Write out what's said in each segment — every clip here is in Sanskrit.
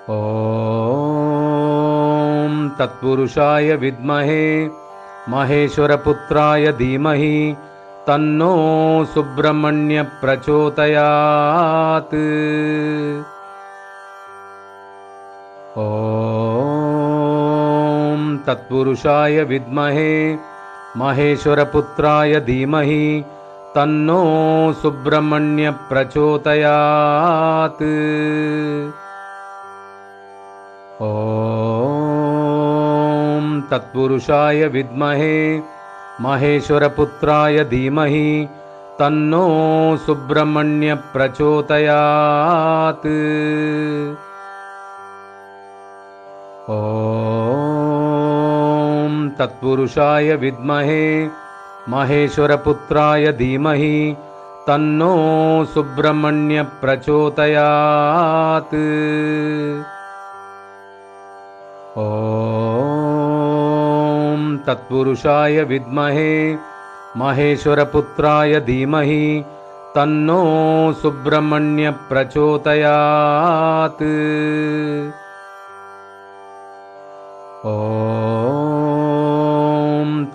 ॐ तत्पुरुषाय विद्महे महेश्वरपुत्राय धीमहि तन्नो सुब्रह्मण्य प्रचोदयात्। ॐ तत्पुरुषाय विद्महे महेश्वरपुत्राय धीमहि तन्नो सुब्रह्मण्य प्रचोदयात्। ॐ तत्पुरुषाय विद्महे महेश्वरपुत्राय धीमहि तन्नो सुब्रह्मण्य प्रचोदयात्। ॐ तत्पुरुषाय विद्महे महेश्वरपुत्राय धीमहि तन्नो सुब्रह्मण्य प्रचोदयात्। ॐ तत्पुरुषाय विद्महे महेश्वरपुत्राय धीमहि तन्नो सुब्रह्मण्य प्रचोदयात्। ॐ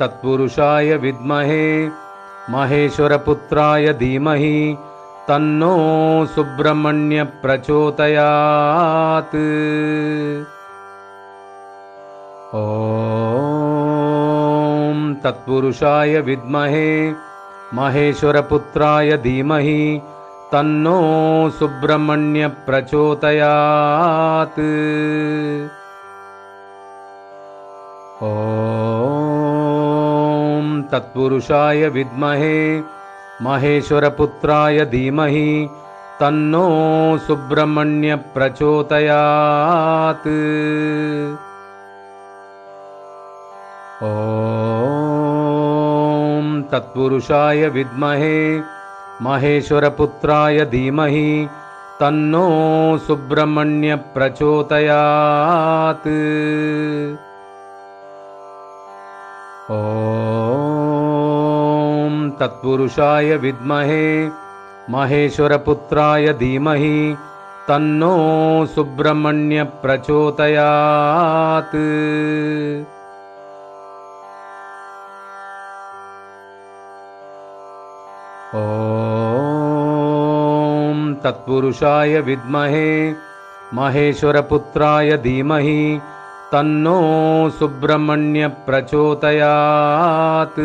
तत्पुरुषाय विद्महे महेश्वरपुत्राय धीमहि तन्नो सुब्रह्मण्य प्रचोदयात्। ॐ तत्पुरुषाय विद्महे महेश्वरपुत्राय धीमहि तन्नो सुब्रह्मण्य प्रचोदयात्। ॐ तत्पुरुषाय विद्महे महेश्वरपुत्राय धीमहि तन्नो सुब्रह्मण्य प्रचोदयात्। ॐ तत्पुरुषाय विद्महे महेश्वरपुत्राय धीमहि तन्नो सुब्रह्मण्य प्रचोदयात्। ॐ तत्पुरुषाय विद्महे महेश्वरपुत्राय धीमहि तन्नो सुब्रह्मण्य प्रचोदयात्। ॐ तत्पुरुषाय विद्महे महेश्वरपुत्राय धीमहि तन्नो सुब्रह्मण्य प्रचोदयात्।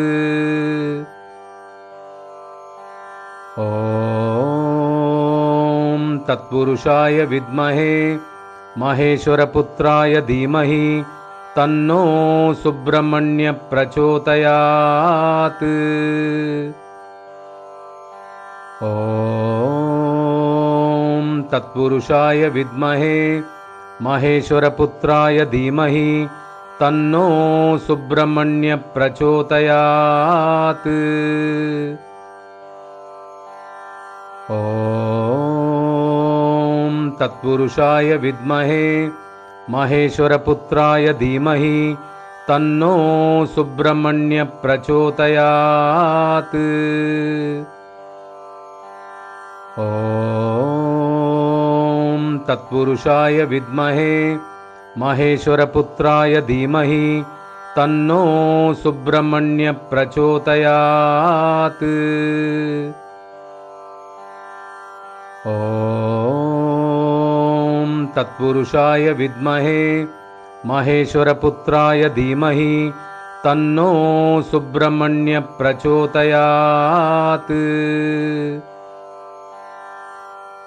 ॐ तत्पुरुषाय विद्महे महेश्वरपुत्राय धीमहि तन्नो सुब्रह्मण्य प्रचोदयात्। ॐ तत्पुरुषाय विद्महे महेश्वरपुत्राय धीमहि तन्नो सुब्रह्मण्य प्रचोदयात्। ॐ तत्पुरुषाय विद्महे महेश्वरपुत्राय धीमहि तन्नो सुब्रह्मण्य प्रचोदयात्। ॐ तत्पुरुषाय विद्महे महेश्वरपुत्राय धीमहि तन्नो सुब्रह्मण्य प्रचोदयात्। ॐ तत्पुरुषाय विद्महे महेश्वरपुत्राय धीमहि तन्नो सुब्रह्मण्य प्रचोदयात्।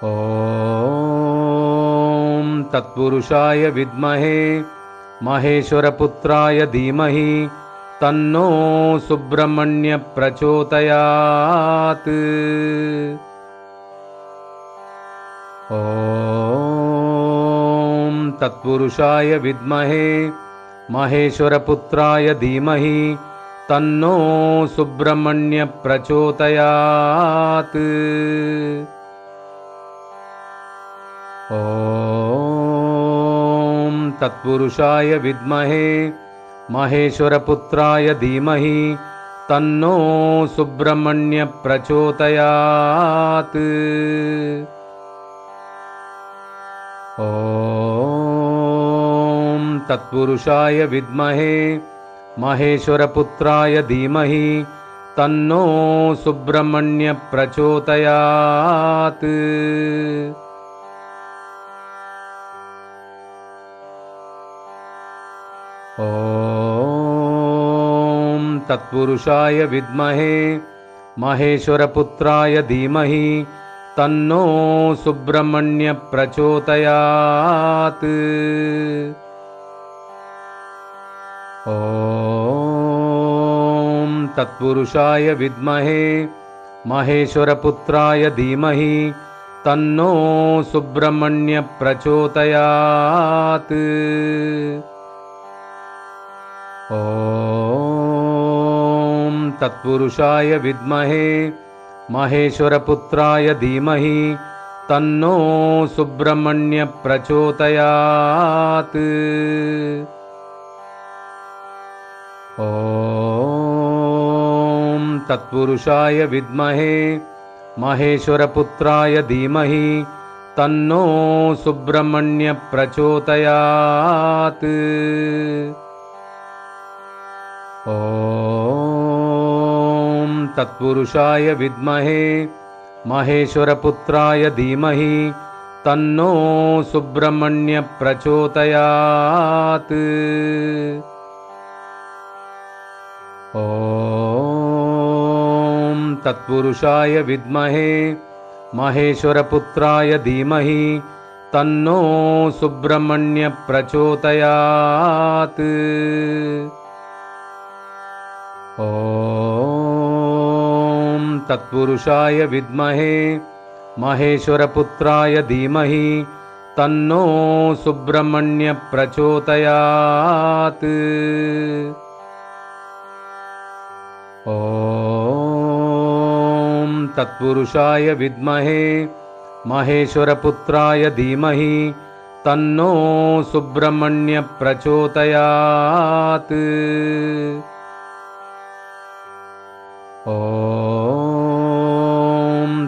ॐ तत्पुरुषाय विद्महे महेश्वरपुत्राय धीमहि तन्नो सुब्रह्मण्य प्रचोदयात्। ॐ तत्पुरुषाय विद्महे महेश्वरपुत्राय धीमहि तन्नो सुब्रह्मण्य प्रचोदयात्। ॐ तत्पुरुषाय विद्महे महेश्वरपुत्राय धीमहि तन्नो सुब्रह्मण्य प्रचोदयात्। ॐ तत्पुरुषाय विद्महे महेश्वरपुत्राय धीमहि तन्नो सुब्रह्मण्य प्रचोदयात्। ॐ तत्पुरुषाय विद्महे महेश्वरपुत्राय धीमहि तन्नो सुब्रह्मण्य प्रचोदयात्। ॐ तत्पुरुषाय विद्महे महेश्वरपुत्राय धीमहि तन्नो सुब्रह्मण्य प्रचोदयात्। ॐ तत्पुरुषाय विद्महे महेश्वरपुत्राय धीमहि तन्नो सुब्रह्मण्य प्रचोदयात्। ॐ तत्पुरुषाय विद्महे महेश्वरपुत्राय धीमहि तन्नो सुब्रह्मण्य प्रचोदयात्। ॐ तत्पुरुषाय विद्महे महेश्वरपुत्राय धीमहि तन्नो सुब्रह्मण्य प्रचोदयात्। ॐ तत्पुरुषाय विद्महे महेश्वरपुत्राय धीमहि तन्नो सुब्रह्मण्य प्रचोदयात्। ॐ तत्पुरुषाय विद्महे महेश्वरपुत्राय धीमहि तन्नो सुब्रह्मण्य प्रचोदयात्। ॐ तत्पुरुषाय विद्महे महेश्वरपुत्राय धीमहि तन्नो सुब्रह्मण्य प्रचोदयात्। ॐ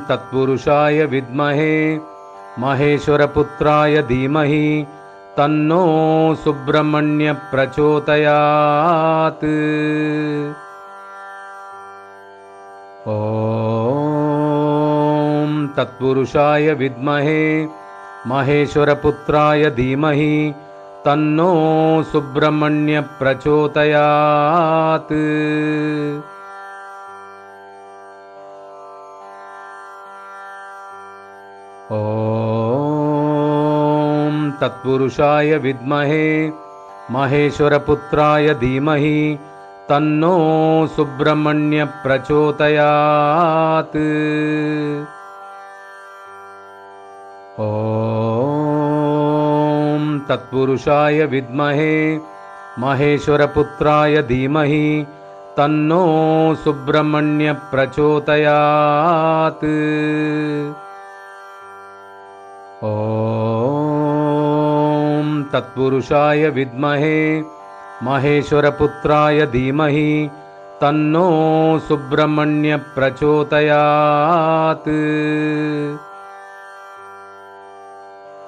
तत्पुरुषाय विद्महे महेश्वरपुत्राय धीमहि तन्नो सुब्रह्मण्य प्रचोदयात्। ॐ तत्पुरुषाय विद्महे महेश्वरपुत्राय धीमहि तन्नो सुब्रह्मण्य प्रचोदयात्। ॐ तत्पुरुषाय विद्महे महेश्वरपुत्राय धीमहि तन्नो सुब्रह्मण्य प्रचोदयात्। ॐ तत्पुरुषाय विद्महे महेश्वरपुत्राय धीमहि तन्नो सुब्रह्मण्य प्रचोदयात्। ॐ तत्पुरुषाय विद्महे महेश्वरपुत्राय धीमहि तन्नो सुब्रह्मण्य प्रचोदयात्।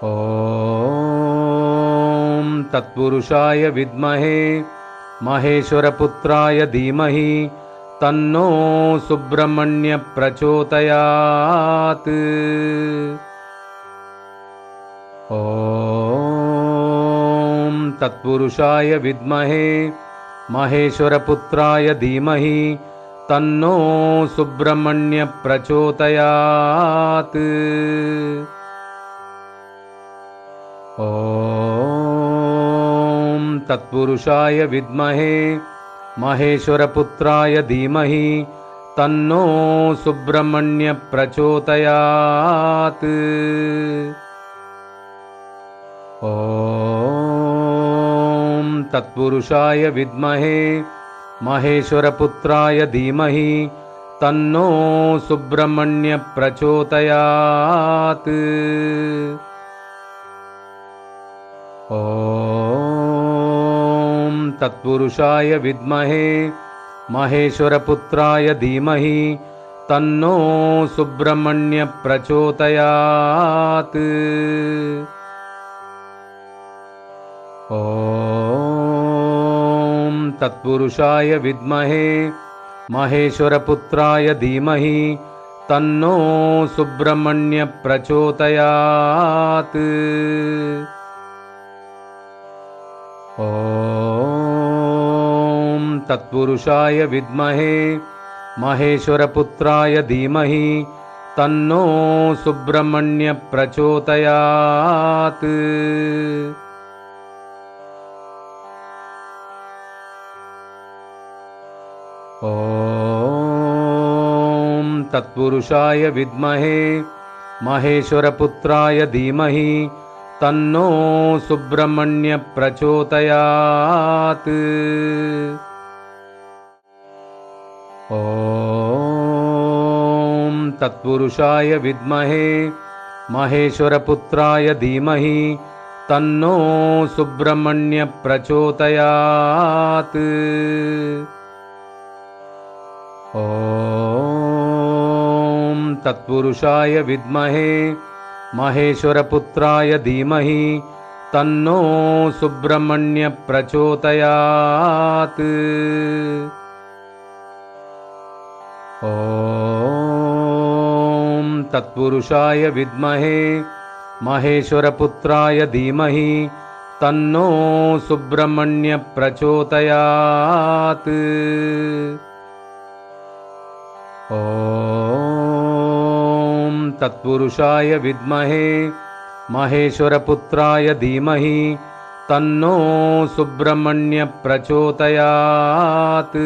ॐ तत्पुरुषाय विद्महे महेश्वरपुत्राय धीमहि तन्नो सुब्रह्मण्य प्रचोदयात्। ॐ तत्पुरुषाय विद्महे महेश्वरपुत्राय धीमहि तन्नो सुब्रह्मण्य प्रचोदयात्। ॐ तत्पुरुषाय विद्महे महेश्वरपुत्राय धीमहि तन्नो सुब्रह्मण्य प्रचोदयात्। ॐ तत्पुरुषाय विद्महे महेश्वरपुत्राय धीमहि तन्नो सुब्रह्मण्य प्रचोदयात्। ॐ तत्पुरुषाय विद्महे महेश्वरपुत्राय धीमहि तन्नो सुब्रह्मण्य प्रचोदयात्। ॐ तत्पुरुषाय विद्महे महेश्वरपुत्राय धीमहि तन्नो सुब्रह्मण्य प्रचोदयात्। ॐ तत्पुरुषाय विद्महे महेश्वरपुत्राय धीमहि तन्नो सुब्रह्मण्य प्रचोदयात्। ॐ तत्पुरुषाय विद्महे महेश्वरपुत्राय धीमहि तन्नो सुब्रह्मण्य प्रचोदयात्। ॐ तत्पुरुषाय विद्महे महेश्वरपुत्राय धीमहि तन्नो सुब्रह्मण्य प्रचोदयात्। ॐ तत्पुरुषाय विद्महे महेश्वरपुत्राय धीमहि तन्नो सुब्रह्मण्य प्रचोदयात्। ॐ तत्पुरुषाय विद्महे महेश्वरपुत्राय धीमहि तन्नो सुब्रह्मण्य प्रचोदयात्। ॐ तत्पुरुषाय विद्महे महेश्वरपुत्राय धीमहि तन्नो सुब्रह्मण्य प्रचोदयात्।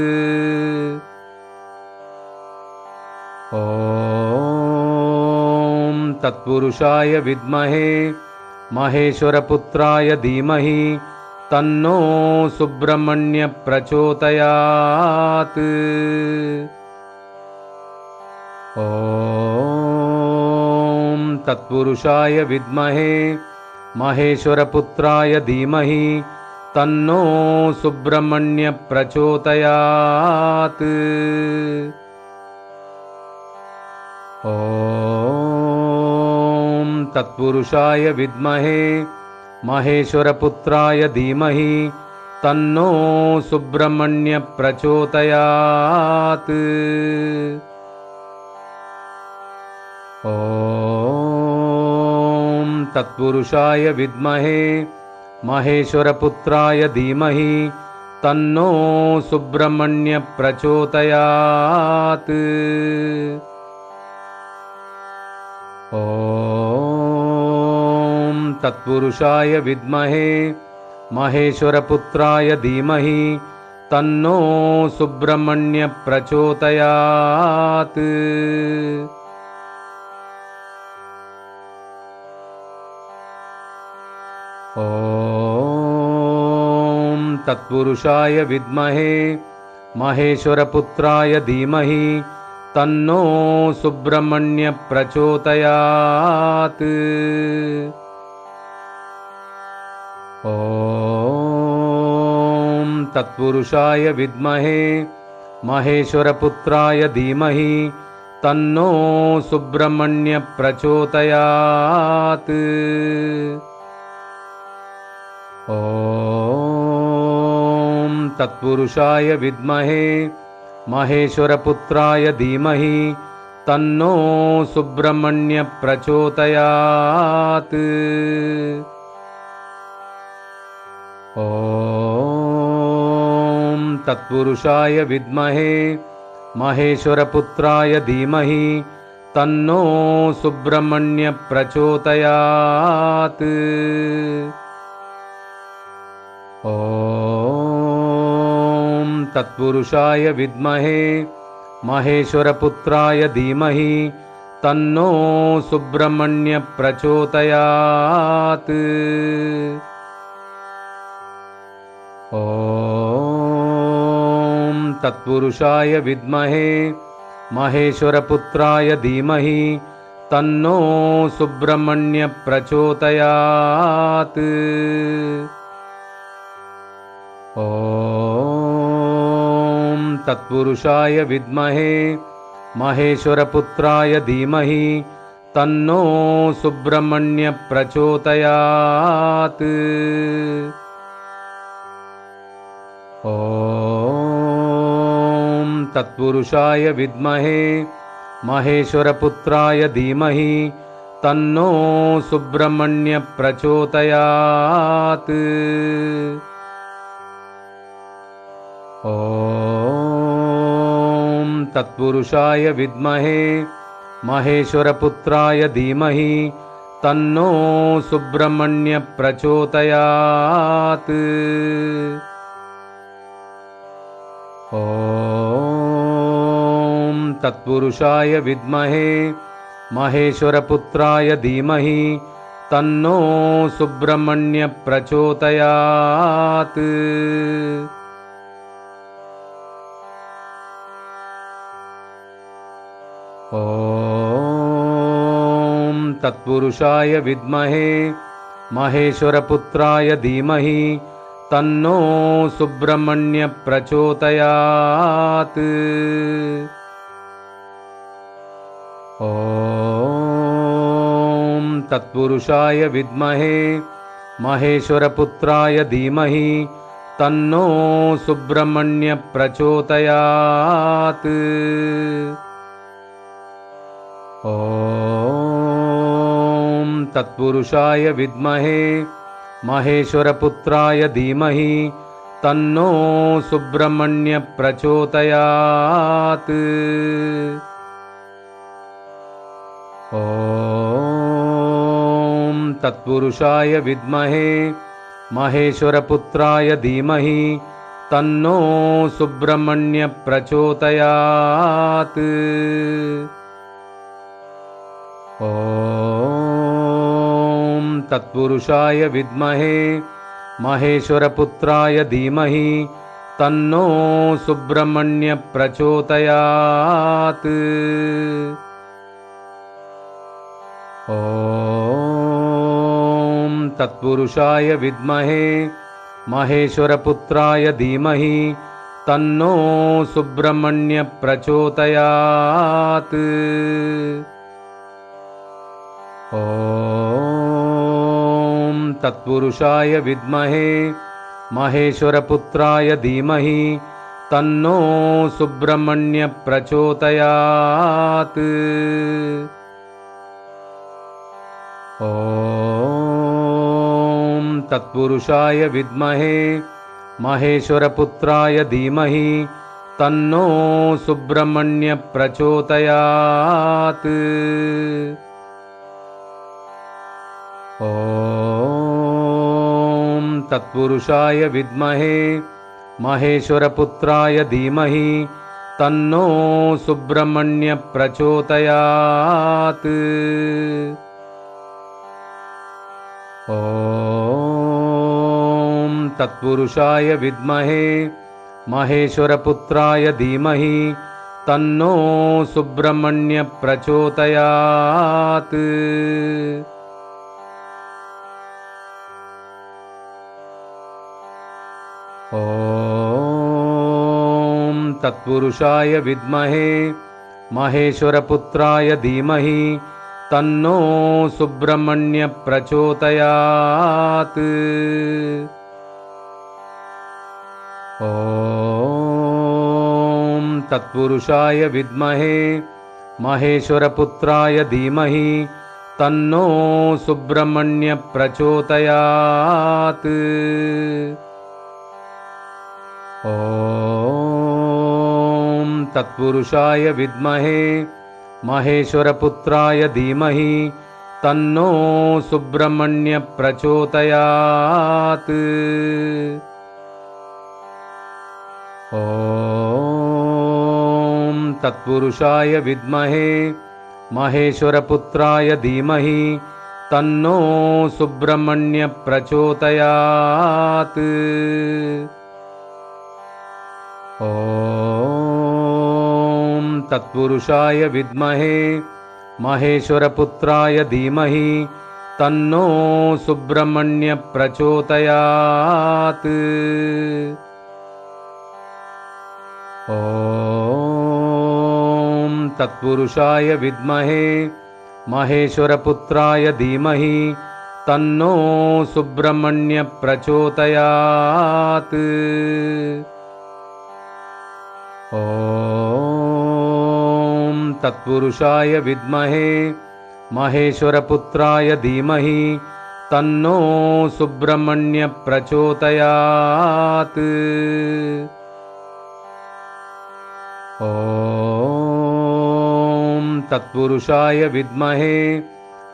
ॐ तत्पुरुषाय विद्महे महेश्वरपुत्राय धीमहि तन्नो सुब्रह्मण्य प्रचोदयात्। ॐ तत्पुरुषाय विद्महे महेश्वरपुत्राय धीमहि तन्नो सुब्रह्मण्य प्रचोदयात्। ॐ तत्पुरुषाय विद्महे महेश्वरपुत्राय धीमहि तन्नो सुब्रह्मण्य प्रचोदयात्। ॐ तत्पुरुषाय विद्महे महेश्वरपुत्राय धीमहि तन्नो सुब्रह्मण्य प्रचोदयात्। ॐ तत्पुरुषाय विद्महे महेश्वरपुत्राय धीमहि तन्नो सुब्रह्मण्य प्रचोदयात्। ॐ तत्पुरुषाय विद्महे महेश्वरपुत्राय धीमहि तन्नो सुब्रह्मण्य प्रचोदयात्। ॐ तत्पुरुषाय विद्महे महेश्वरपुत्राय धीमहि तन्नो सुब्रह्मण्य प्रचोदयात्। ॐ तत्पुरुषाय विद्महे महेश्वरपुत्राय धीमहि तन्नो सुब्रह्मण्य प्रचोदयात्। ॐ तत्पुरुषाय विद्महे महेश्वरपुत्राय धीमहि तन्नो सुब्रह्मण्य प्रचोदयात्। ॐ तत्पुरुषाय विद्महे महेश्वरपुत्राय धीमहि तन्नो सुब्रह्मण्य प्रचोदयात्। ॐ तत्पुरुषाय विद्महे महेश्वरपुत्राय धीमहि तन्नो सुब्रह्मण्य प्रचोदयात्। ॐ तत्पुरुषाय विद्महे महेश्वरपुत्राय धीमहि तन्नो सुब्रह्मण्य प्रचोदयात्। ॐ तत्पुरुषाय विद्महे महेश्वरपुत्राय धीमहि तन्नो सुब्रह्मण्य प्रचोदयात्। ॐ तत्पुरुषाय विद्महे महेश्वरपुत्राय धीमहि तन्नो सुब्रह्मण्य प्रचोदयात्। ॐ तत्पुरुषाय विद्महे महेश्वरपुत्राय धीमहि तन्नो सुब्रह्मण्य प्रचोदयात्। ॐ तत्पुरुषाय विद्महे महेश्वरपुत्राय धीमहि तन्नो सुब्रह्मण्य प्रचोदयात्। ॐ तत्पुरुषाय विद्महे महेश्वरपुत्राय धीमहि तन्नो सुब्रह्मण्य प्रचोदयात्। ॐ तत्पुरुषाय विद्महे महेश्वरपुत्राय धीमहि तन्नो सुब्रह्मण्य प्रचोदयात्। ॐ तत्पुरुषाय विद्महे महेश्वरपुत्राय धीमहि तन्नो सुब्रह्मण्य प्रचोदयात्। ॐ तत्पुरुषाय विद्महे महेश्वरपुत्राय धीमहि तन्नो सुब्रह्मण्य प्रचोदयात्। ॐ तत्पुरुषाय विद्महे महेश्वरपुत्राय धीमहि तन्नो सुब्रह्मण्य प्रचोदयात्। ॐ तत्पुरुषाय विद्महे महेश्वरपुत्राय धीमहि तन्नो सुब्रह्मण्य प्रचोदयात्। ॐ तत्पुरुषाय विद्महे महेश्वरपुत्राय धीमहि तन्नो सुब्रह्मण्य प्रचोदयात्। ॐ तत्पुरुषाय विद्महे महेश्वरपुत्राय धीमहि तन्नो सुब्रह्मण्य प्रचोदयात्। ॐ तत्पुरुषाय विद्महे महेश्वरपुत्राय धीमहि तन्नो सुब्रह्मण्य प्रचोदयात्। ॐ तत्पुरुषाय विद्महे महेश्वरपुत्राय धीमहि तन्नो सुब्रह्मण्य प्रचोदयात्। ॐ तत्पुरुषाय विद्महे महेश्वरपुत्राय धीमहि तन्नो सुब्रह्मण्य प्रचोदयात्। ॐ तत्पुरुषाय विद्महे महेश्वरपुत्राय धीमहि तन्नो सुब्रह्मण्य प्रचोदयात्। ॐ तत्पुरुषाय विद्महे महेश्वरपुत्राय धीमहि तन्नो सुब्रह्मण्य प्रचोदयात्। ॐ तत्पुरुषाय विद्महे महेश्वरपुत्राय धीमहि तन्नो सुब्रह्मण्य प्रचोदयात्। ॐ तत्पुरुषाय विद्महे महेश्वरपुत्राय धीमहि तन्नो सुब्रह्मण्य प्रचोदयात्। ॐ तत्पुरुषाय विद्महे महेश्वरपुत्राय धीमहि तन्नो सुब्रह्मण्य प्रचोदयात्। ॐ तत्पुरुषाय विद्महे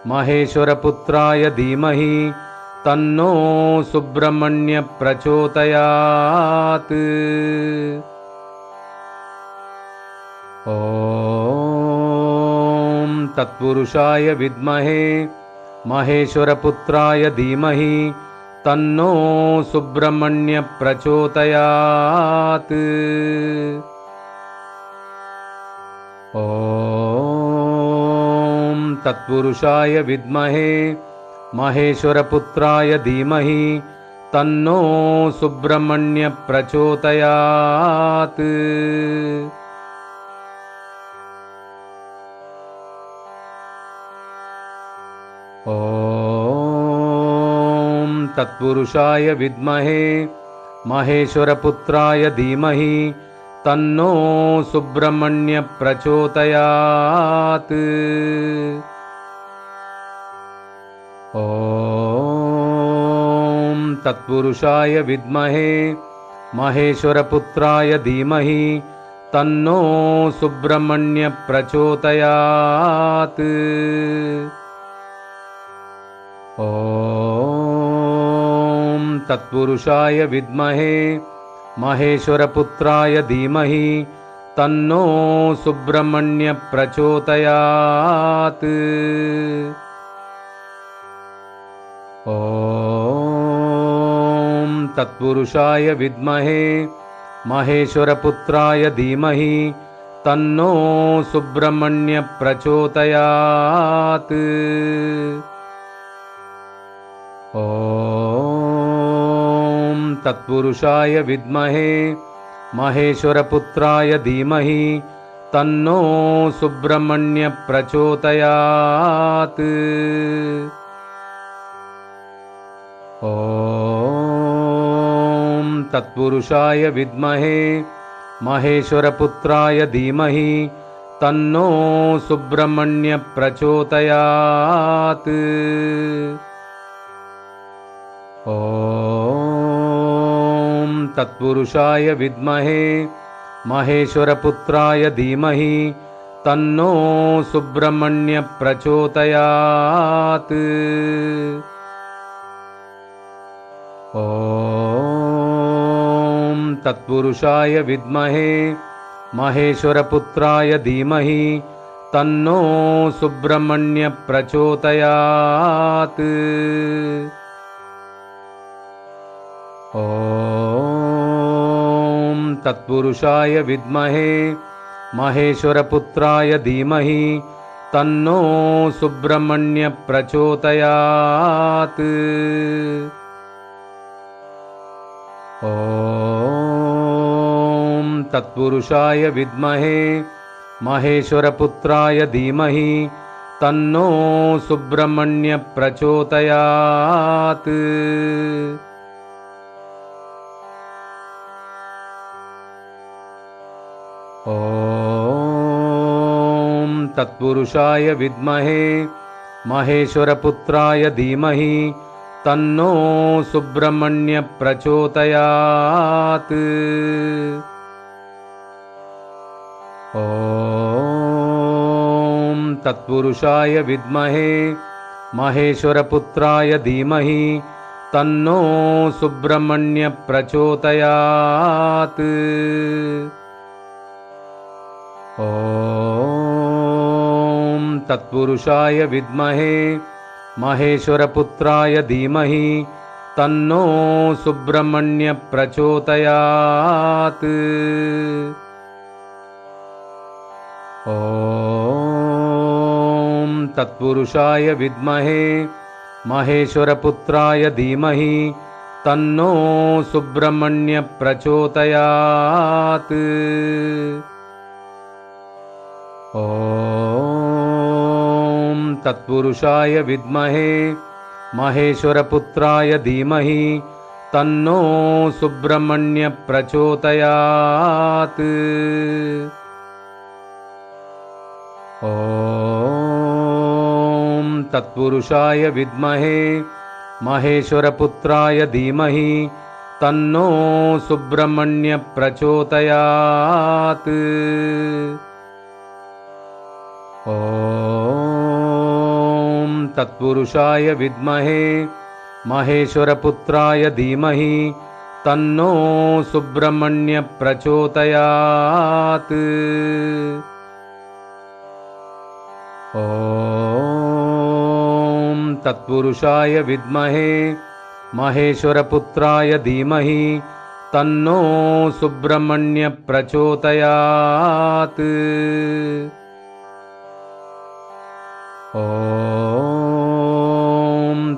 महेश्वरपुत्राय धीमहि तन्नो सुब्रह्मण्य प्रचोदयात्। ॐ तत्पुरुषाय विद्महे महेश्वरपुत्राय धीमहि तन्नो सुब्रह्मण्य प्रचोदयात्। ॐ तत्पुरुषाय विद्महे महेश्वरपुत्राय धीमहि तन्नो सुब्रह्मण्य प्रचोदयात्। ॐ तत्पुरुषाय विद्महे महेश्वरपुत्राय धीमहि तन्नो सुब्रह्मण्य प्रचोदयात्। ॐ तत्पुरुषाय विद्महे महेश्वरपुत्राय धीमहि तन्नो सुब्रह्मण्य प्रचोदयात्। ॐ तत्पुरुषाय विद्महे महेश्वरपुत्राय धीमहि तन्नो सुब्रह्मण्य प्रचोदयात्। ॐ तत्पुरुषाय विद्महे महेश्वरपुत्राय धीमहि तन्नो सुब्रह्मण्य प्रचोदयात्। ॐ तत्पुरुषाय विद्महे महेश्वरपुत्राय धीमहि तन्नो सुब्रह्मण्य प्रचोदयात्। ॐ तत्पुरुषाय विद्महे महेश्वरपुत्राय धीमहि तन्नो सुब्रह्मण्य प्रचोदयात्। ॐ तत्पुरुषाय विद्महे महेश्वरपुत्राय धीमहि तन्नो सुब्रह्मण्य प्रचोदयात्। ॐ तत्पुरुषाय विद्महे महेश्वरपुत्राय धीमहि तन्नो सुब्रह्मण्य प्रचोदयात्। ॐ तत्पुरुषाय विद्महे महेश्वरपुत्राय धीमहि तन्नो सुब्रह्मण्य प्रचोदयात्। ॐ तत्पुरुषाय विद्महे महेश्वरपुत्राय धीमहि तन्नो सुब्रह्मण्य प्रचोदयात्। ॐ तत्पुरुषाय विद्महे महेश्वरपुत्राय धीमहि तन्नो सुब्रह्मण्य प्रचोदयात्। ॐ तत्पुरुषाय विद्महे महेश्वरपुत्राय धीमहि तन्नो सुब्रह्मण्य प्रचोदयात्। ॐ तत्पुरुषाय विद्महे महेश्वरपुत्राय धीमहि तन्नो सुब्रह्मण्य प्रचोदयात्। ॐ तत्पुरुषाय विद्महे महेश्वरपुत्राय धीमहि तन्नो सुब्रह्मण्य प्रचोदयात्। ॐ तत्पुरुषाय विद्महे महेश्वरपुत्राय धीमहि तन्नो सुब्रह्मण्य प्रचोदयात्। ॐ ॐ तत्पुरुषाय विद्महे महेश्वरपुत्राय धीमहि तन्नो सुब्रह्मण्य प्रचोदयात्। ॐ तत्पुरुषाय विद्महे महेश्वरपुत्राय धीमहि तन्नो सुब्रह्मण्य प्रचोदयात्। ॐ तत्पुरुषाय विद्महे महेश्वरपुत्राय धीमहि तन्नो सुब्रह्मण्य प्रचोदयात्। ॐ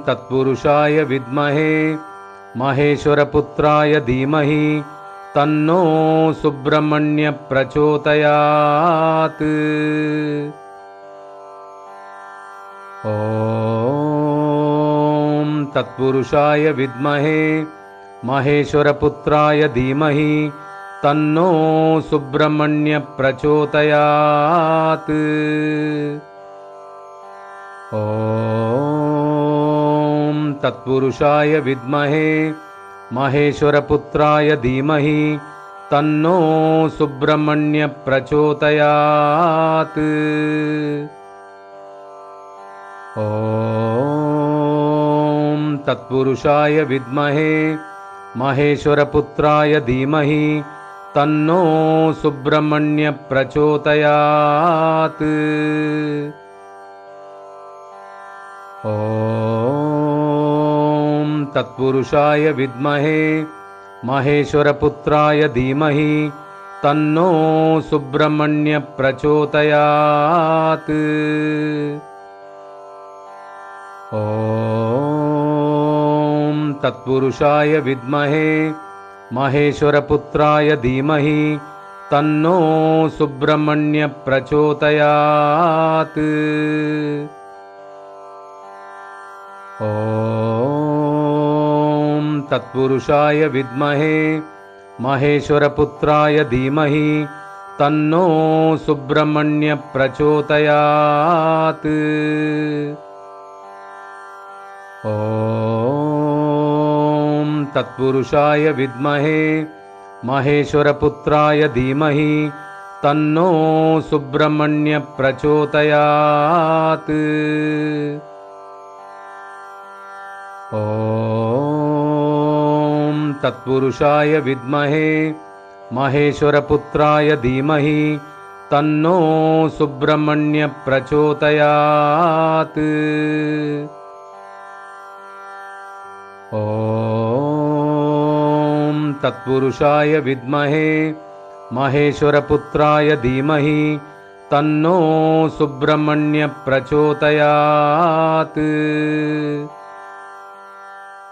तत्पुरुषाय विद्महे महेश्वरपुत्राय धीमहि तन्नो सुब्रह्मण्य प्रचोदयात्। ॐ तत्पुरुषाय विद्महे महेश्वरपुत्राय धीमहि तन्नो सुब्रह्मण्य प्रचोदयात्। ॐ तत्पुरुषाय विद्महे महेश्वरपुत्राय धीमहि तन्नो सुब्रह्मण्य प्रचोदयात्। ॐ तत्पुरुषाय विद्महे महेश्वरपुत्राय धीमहि तन्नो सुब्रह्मण्य प्रचोदयात्। ॐ तत्पुरुषाय विद्महे महेश्वरपुत्राय धीमहि तन्नो सुब्रह्मण्य प्रचोदयात्। ॐ तत्पुरुषाय विद्महे महेश्वरपुत्राय धीमहि तन्नो सुब्रह्मण्य प्रचोदयात्। ॐ तत्पुरुषाय विद्महे महेश्वरपुत्राय धीमहि तन्नो सुब्रह्मण्य प्रचोदयात्। ॐ तत्पुरुषाय विद्महे महेश्वरपुत्राय धीमहि तन्नो सुब्रह्मण्य प्रचोदयात्। ॐ तत्पुरुषाय विद्महे महेश्वरपुत्राय धीमहि तन्नो सुब्रह्मण्य प्रचोदयात्। ॐ तत्पुरुषाय विद्महे महेश्वरपुत्राय धीमहि तन्नो सुब्रह्मण्य प्रचोदयात्।